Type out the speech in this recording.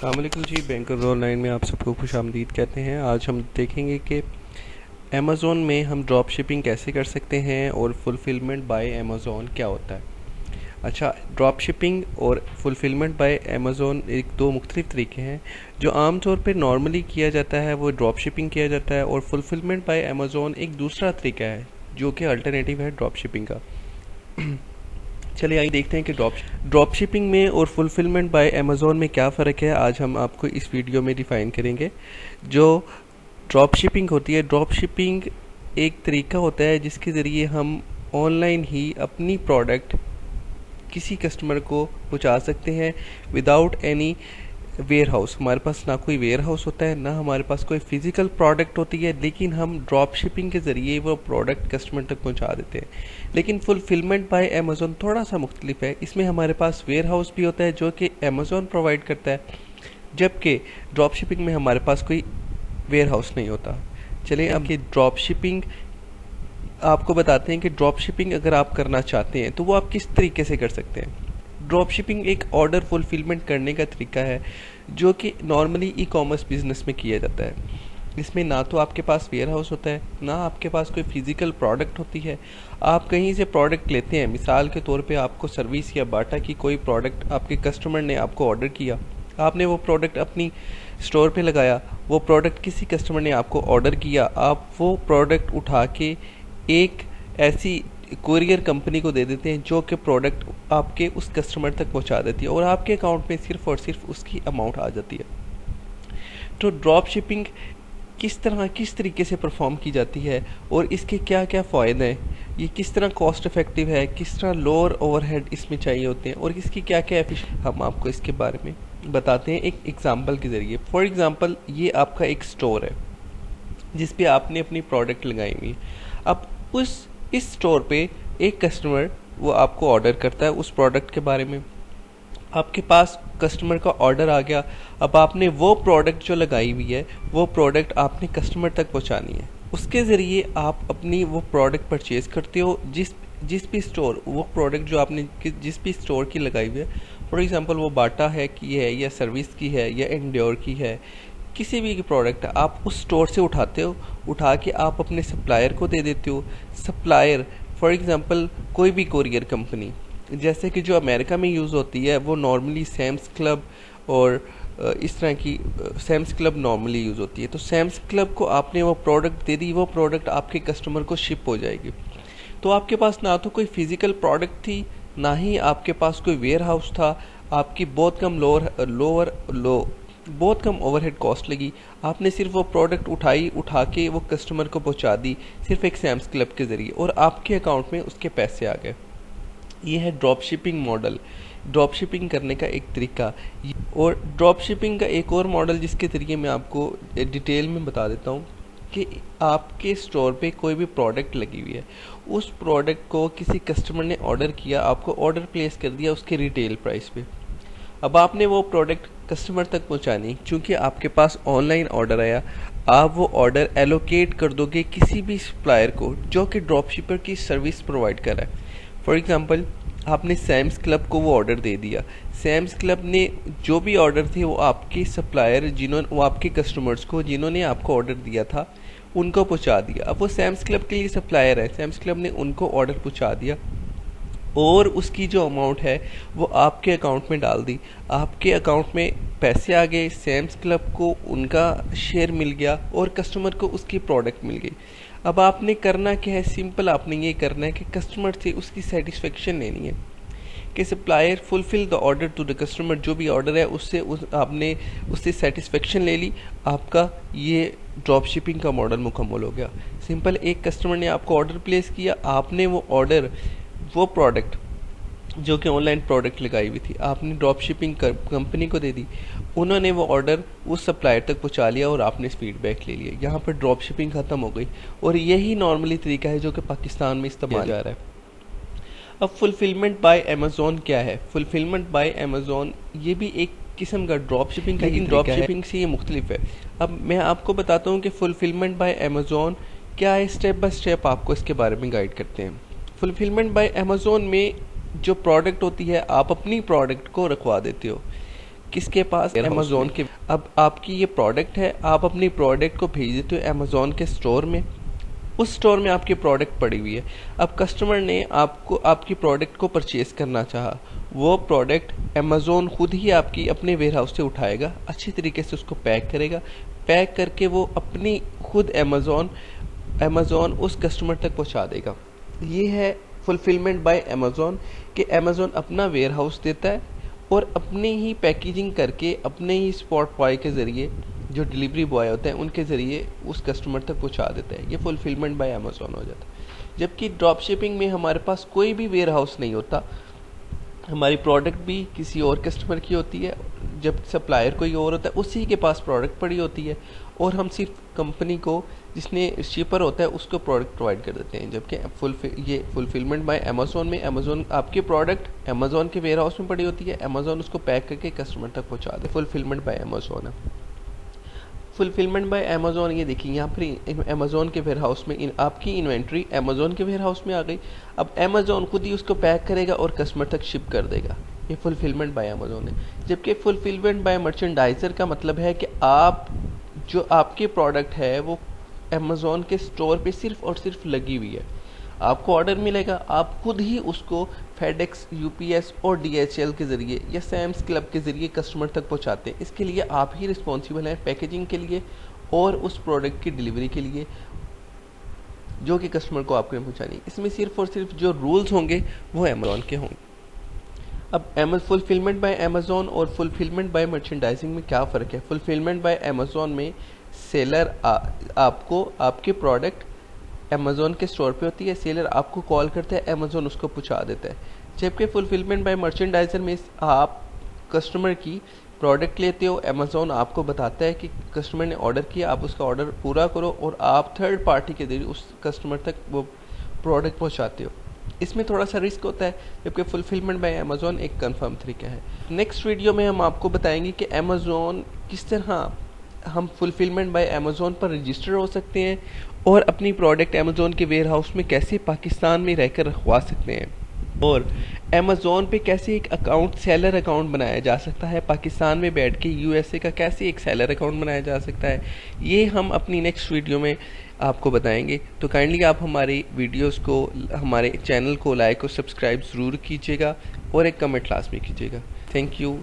अस्सलामुअलैकुम जी, banker online में आप सबको खुश आमदीद कहते हैं। आज हम देखेंगे कि अमेज़ोन में हम ड्रॉप शिपिंग कैसे कर सकते हैं और फुलफ़िलमेंट बाय अमेज़ोन क्या होता है। अच्छा, ड्रॉप शिपिंग और फुलफ़िलमेंट बाय अमेज़ोन एक दो मुख्तलिफ तरीके हैं। जो आम तौर पे नॉर्मली किया जाता है वो ड्रॉप शिपिंग किया जाता है, और फुलफ़िलमेंट बाय अमेज़ोन एक दूसरा तरीका है जो कि अल्टरनेटिव है ड्रॉप शिपिंग का। चलिए आइए देखते हैं कि ड्रॉप शिपिंग में और फुलफिलमेंट बाय अमेज़ोन में क्या फ़र्क है। आज हम आपको इस वीडियो में डिफ़ाइन करेंगे। जो ड्रॉप शिपिंग होती है, ड्रॉप शिपिंग एक तरीका होता है जिसके ज़रिए हम ऑनलाइन ही अपनी प्रोडक्ट किसी कस्टमर को पहुंचा सकते हैं विदाउट एनी वेयर हाउस। हमारे पास ना कोई वेयर हाउस होता है, ना हमारे पास कोई फिजिकल प्रोडक्ट होती है, लेकिन हम ड्रॉप शिपिंग के ज़रिए वो प्रोडक्ट कस्टमर तक पहुंचा देते हैं। लेकिन फुलफिलमेंट बाय अमेज़ोन थोड़ा सा मुख्तलिफ है। इसमें हमारे पास वेयर हाउस भी होता है जो कि अमेज़ोन प्रोवाइड करता है, जबकि ड्रॉप शिपिंग में हमारे पास कोई वेयर हाउस नहीं होता। चलिए अब ये ड्रॉप शिपिंग आपको बताते हैं कि ड्रॉप शिपिंग अगर आप करना चाहते हैं तो वो आप किस तरीके से कर सकते हैं। ड्रॉप शिपिंग एक ऑर्डर फुलफिलमेंट करने का तरीका है जो कि नॉर्मली ई कॉमर्स बिजनेस में किया जाता है। इसमें ना तो आपके पास वेयर हाउस होता है, ना आपके पास कोई फिजिकल प्रोडक्ट होती है। आप कहीं से प्रोडक्ट लेते हैं, मिसाल के तौर पे आपको सर्विस या बाटा की कोई प्रोडक्ट आपके कस्टमर ने आपको ऑर्डर किया, आपने वो प्रोडक्ट अपनी स्टोर पे लगाया, वो प्रोडक्ट किसी कस्टमर ने आपको ऑर्डर किया, आप वो प्रोडक्ट उठा के एक ऐसी कुरियर कंपनी को दे देते हैं जो कि प्रोडक्ट आपके उस कस्टमर तक पहुंचा देती है और आपके अकाउंट में सिर्फ और सिर्फ उसकी अमाउंट आ जाती है। तो ड्रॉप शिपिंग किस तरीके से परफॉर्म की जाती है और इसके क्या क्या फ़ायदे हैं, ये किस तरह कॉस्ट इफेक्टिव है, किस तरह लोअर ओवरहेड इसमें चाहिए होते हैं और इसकी क्या क्या हम आपको इसके बारे में बताते हैं एक एग्जांपल के ज़रिए। फॉर एग्जांपल, ये आपका एक स्टोर है जिस पे आपने अपनी प्रोडक्ट लगाई हुई। अब इस स्टोर पे एक कस्टमर वो आपको ऑर्डर करता है उस प्रोडक्ट के बारे में, आपके पास कस्टमर का ऑर्डर आ गया। अब आपने वो प्रोडक्ट जो लगाई हुई है वो प्रोडक्ट आपने कस्टमर तक पहुंचानी है। उसके ज़रिए आप अपनी वो प्रोडक्ट परचेज़ करते हो जिस भी स्टोर वो प्रोडक्ट जो आपने जिस भी स्टोर की लगाई हुई है, फॉर एग्जांपल वो बाटा है की है या सर्विस की है या एंड्योर की है, किसी भी प्रोडक्ट आप उस स्टोर से उठाते हो, उठा के आप अपने सप्लायर को दे देते हो। सप्लायर फॉर एग्जांपल कोई भी कोरियर कंपनी, जैसे कि जो अमेरिका में यूज़ होती है वो नॉर्मली सैम्स क्लब और इस तरह की सैम्स क्लब नॉर्मली यूज़ होती है। तो सैम्स क्लब को आपने वो प्रोडक्ट दे दी, वो प्रोडक्ट आपके कस्टमर को शिप हो जाएगी। तो आपके पास ना तो कोई फिजिकल प्रोडक्ट थी, ना ही आपके पास कोई वेयर हाउस था, आपकी बहुत कम ओवरहेड कॉस्ट लगी। आपने सिर्फ वो प्रोडक्ट उठा के वो कस्टमर को पहुंचा दी सिर्फ एक सैम्स क्लब के ज़रिए और आपके अकाउंट में उसके पैसे आ गए। ये है drop shipping model, drop shipping करने का एक तरीका। और ड्रॉप शिपिंग का एक और मॉडल जिसके ज़रिए मैं आपको डिटेल में बता देता हूँ कि आपके स्टोर पे कोई भी प्रोडक्ट लगी हुई है, उस प्रोडक्ट को किसी कस्टमर ने ऑर्डर किया, आपको ऑर्डर प्लेस कर दिया उसके रिटेल प्राइस पे। अब आपने वो प्रोडक्ट कस्टमर तक पहुंचानी, क्योंकि आपके पास ऑनलाइन ऑर्डर आया, आप वो ऑर्डर एलोकेट कर दोगे किसी भी सप्लायर को जो कि ड्रॉप शिपर की सर्विस प्रोवाइड कर रहा है। फॉर एग्जांपल, आपने सैम्स क्लब को वो ऑर्डर दे दिया, सैम्स क्लब ने जो भी ऑर्डर थे वो आपके सप्लायर वो आपके कस्टमर्स को जिन्होंने आपको ऑर्डर दिया था उनको पहुंचा दिया। अब वो सैम्स क्लब के लिए सप्लायर है, सैम्स क्लब ने उनको ऑर्डर पहुंचा दिया और उसकी जो अमाउंट है वो आपके अकाउंट में डाल दी, आपके अकाउंट में पैसे आ गए, सैम्स क्लब को उनका शेयर मिल गया और कस्टमर को उसकी प्रोडक्ट मिल गई। अब आपने करना क्या है, सिंपल आपने ये करना है कि कस्टमर से उसकी सेटिस्फेक्शन लेनी है कि supplier fulfil the order to the customer. जो भी ऑर्डर है आपने उससे सेटिस्फेक्शन ले ली, आपका ये ड्रॉप शिपिंग का मॉडल मुकम्मल हो गया। सिंपल, एक कस्टमर ने आपको ऑर्डर प्लेस किया, आपने वो प्रोडक्ट जो कि ऑनलाइन प्रोडक्ट लगाई हुई थी आपने ड्रॉप शिपिंग कंपनी को दे दी, उन्होंने वो ऑर्डर उस सप्लायर तक पहुंचा लिया और आपने फीडबैक ले लिया। यहाँ पर ड्रॉप शिपिंग ख़त्म हो गई और यही नॉर्मली तरीका है जो कि पाकिस्तान में इस्तेमाल जा रहा है। अब फुलफिलमेंट बाय अमेज़ोन क्या है? फुलफिलमेंट बाय अमेज़ोन ये भी एक किस्म का ड्रॉप शिपिंग का, लेकिन ड्रॉप शिपिंग से ये मुख्तलिफ है। अब मैं आपको बताता हूँ कि फुलफिलमेंट बाय अमेज़ोन क्या है, स्टेप बाय स्टेप आपको इसके बारे में गाइड करते हैं। फुलफिलमेंट बाय अमेज़ोन में जो प्रोडक्ट होती है आप अपनी प्रोडक्ट को रखवा देते हो, किसके पास? अमेज़ोन के। अब आपकी ये प्रोडक्ट है, आप अपनी प्रोडक्ट को भेज देते हो अमेज़ोन के स्टोर में। उस स्टोर में आपकी प्रोडक्ट पड़ी हुई है। अब कस्टमर ने आपको आपकी प्रोडक्ट को परचेज करना चाहा, वो प्रोडक्ट अमेज़ोन खुद ही आपकी अपने वेयर हाउस से उठाएगा, अच्छी तरीके से उसको पैक करेगा, पैक करके वो अपनी खुद अमेज़ोन उस कस्टमर तक पहुंचा देगा। ये है फुलफिलमेंट बाय अमेज़ोन कि अमेज़ोन अपना वेयर हाउस देता है और अपने ही पैकेजिंग करके अपने ही स्पॉट बॉय के ज़रिए, जो डिलीवरी बॉय होते हैं उनके ज़रिए उस कस्टमर तक पहुंचा देता है। ये फुलफिलमेंट बाय अमेज़ोन हो जाता है। जबकि ड्रॉप शिपिंग में हमारे पास कोई भी वेयर हाउस नहीं होता, हमारी प्रोडक्ट भी किसी और कस्टमर की होती है, जब सप्लायर कोई और होता है उसी के पास प्रोडक्ट पड़ी होती है और हम सिर्फ कंपनी को, जिसने शिपर होता है, उसको प्रोडक्ट प्रोवाइड कर देते हैं। जबकि ये फुलफिलमेंट बाय अमेज़ोन में अमेज़ोन आपकी प्रोडक्ट अमेज़ोन के वेयर हाउस में पड़ी होती है, अमेज़ोन उसको पैक करके कस्टमर तक पहुंचा दे। फुलफिलमेंट बाय अमेज़ोन है। फुलफिलमेंट बाय अमेज़ोन, ये देखिए यहाँ पर अमेज़ोन के वेयर हाउस में आपकी इन्वेंट्री अमेज़ोन के वेयर हाउस में आ गई। अब अमेज़ोन खुद ही उसको पैक करेगा और कस्टमर तक शिप कर देगा। ये फुलफिलमेंट बाय अमेज़ोन है। जबकि फुलफिलमेंट बाय मर्चेंडाइजर का मतलब है कि आप जो आपकी प्रोडक्ट है वो अमेज़ोन के स्टोर पे सिर्फ और सिर्फ लगी हुई है, आपको ऑर्डर मिलेगा, आप खुद ही उसको फेडेक्स, यूपीएस और डीएचएल के ज़रिए या सैम्स क्लब के ज़रिए कस्टमर तक पहुंचाते हैं। इसके लिए आप ही रिस्पॉन्सिबल हैं पैकेजिंग के लिए और उस प्रोडक्ट की डिलीवरी के लिए जो कि कस्टमर को आपको पहुंचानी है। इसमें सिर्फ और सिर्फ जो रूल्स होंगे वो अमेज़ोन के होंगे। अब फुलफिलमेंट बाय अमेज़ोन और फुलफिलमेंट बाय मर्चेंडाइजिंग में क्या फ़र्क है? फुलफिलमेंट बाय अमेज़ोन में सेलर आपको आपके प्रोडक्ट अमेज़ोन के स्टोर पे होती है, सेलर आपको कॉल करता है, अमेज़ोन उसको पहुंचा देता है। जबकि फुलफिलमेंट बाय मर्चेंडाइजर में आप कस्टमर की प्रोडक्ट लेते हो, अमेज़ोन आपको बताता है कि कस्टमर ने ऑर्डर किया, आप उसका ऑर्डर पूरा करो और आप थर्ड पार्टी के जरिए उस कस्टमर तक वो प्रोडक्ट पहुंचाते हो। इसमें थोड़ा सा रिस्क होता है, जबकि फुलफिलमेंट बाय अमेज़ोन एक कंफर्म तरीका है। नेक्स्ट वीडियो में हम आपको बताएंगे कि अमेज़ोन किस तरह हम फुलफिलमेंट बाय अमेज़ोन पर रजिस्टर हो सकते हैं और अपनी प्रोडक्ट अमेज़ोन के वेयर हाउस में कैसे पाकिस्तान में रहकर रखवा सकते हैं, और अमेज़ोन पे कैसे एक अकाउंट, सेलर अकाउंट बनाया जा सकता है, पाकिस्तान में बैठ के यूएसए का कैसे एक सेलर अकाउंट बनाया जा सकता है। ये हम अपनी नेक्स्ट वीडियो में आपको बताएंगे। तो काइंडली आप हमारी वीडियोस को, हमारे चैनल को लाइक और सब्सक्राइब ज़रूर कीजिएगा और एक कमेंट लाजमी कीजिएगा। Thank you.